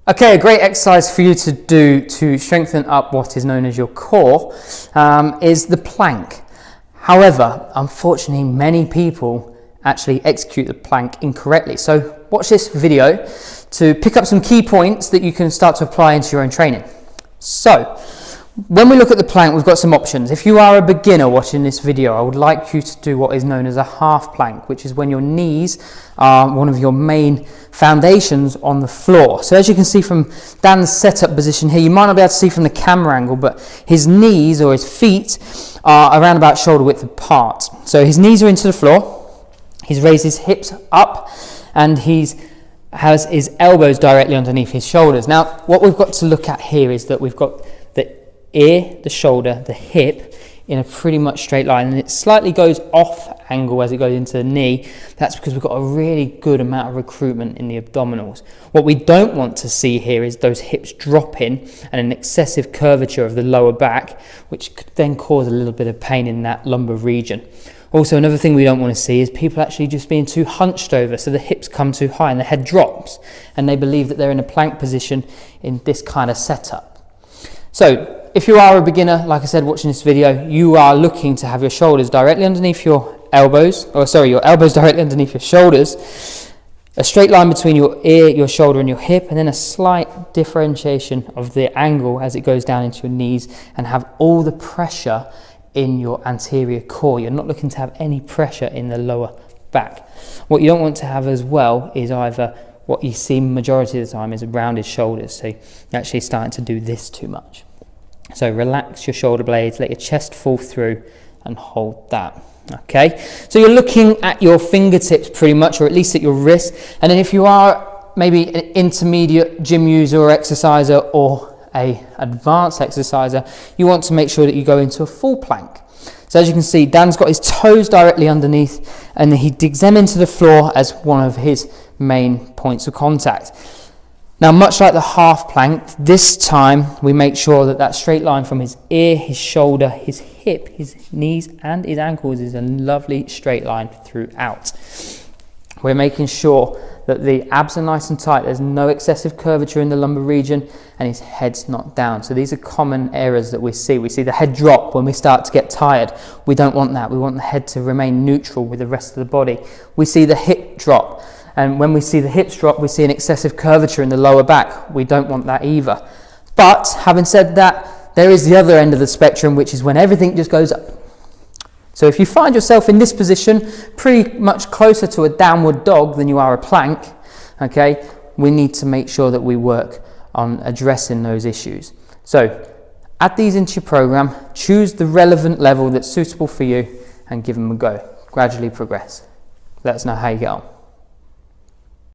Okay, a great exercise for you to do to strengthen up what is known as your core is the plank. However, unfortunately, many people actually execute the plank incorrectly. So watch this video to pick up some key points that you can start to apply into your own training. So when we look at the plank, we've got some options. If you are a beginner watching this video, I would like you to do what is known as a half plank, which is when your knees are one of your main foundations on the floor. So as you can see from Dan's setup position here, you might not be able to see from the camera angle, but his knees or his feet are around about shoulder width apart. So his knees are into the floor, he's raised his hips up, and has his elbows directly underneath his shoulders. Now, what we've got to look at here is that we've got the ear, the shoulder, the hip in a pretty much straight line, and it slightly goes off angle as it goes into the knee. That's because we've got a really good amount of recruitment in the abdominals. What we don't want to see here is those hips dropping and an excessive curvature of the lower back, which could then cause a little bit of pain in that lumbar region. Also, another thing we don't want to see is people actually just being too hunched over, so the hips come too high and the head drops, and they believe that they're in a plank position in this kind of setup. So if you are a beginner, like I said, watching this video, you are looking to have your shoulders directly underneath your elbows, your elbows directly underneath your shoulders, a straight line between your ear, your shoulder and your hip, and then a slight differentiation of the angle as it goes down into your knees, and have all the pressure in your anterior core. You're not looking to have any pressure in the lower back. What you don't want to have as well is either what you see majority of the time is rounded shoulders, so you're actually starting to do this too much. So relax your shoulder blades, let your chest fall through and hold that. Okay, so you're looking at your fingertips pretty much, or at least at your wrist. And then if you are maybe an intermediate gym user or exerciser or a advanced exerciser, you want to make sure that you go into a full plank. So as you can see, Dan's got his toes directly underneath, and he digs them into the floor as one of his main points of contact. Now, much like the half plank, this time we make sure that that straight line from his ear, his shoulder, his hip, his knees and his ankles is a lovely straight line throughout. We're making sure that the abs are nice and tight, there's no excessive curvature in the lumbar region, and his head's not down. So these are common errors that we see. We see the head drop when we start to get tired. We don't want that. We want the head to remain neutral with the rest of the body. We see the hip drop. And when we see the hips drop, we see an excessive curvature in the lower back. We don't want that either. But having said that, there is the other end of the spectrum, which is when everything just goes up. So if you find yourself in this position, pretty much closer to a downward dog than you are a plank, okay, we need to make sure that we work on addressing those issues. So add these into your program, choose the relevant level that's suitable for you, and give them a go. Gradually progress. Let us know how you get on.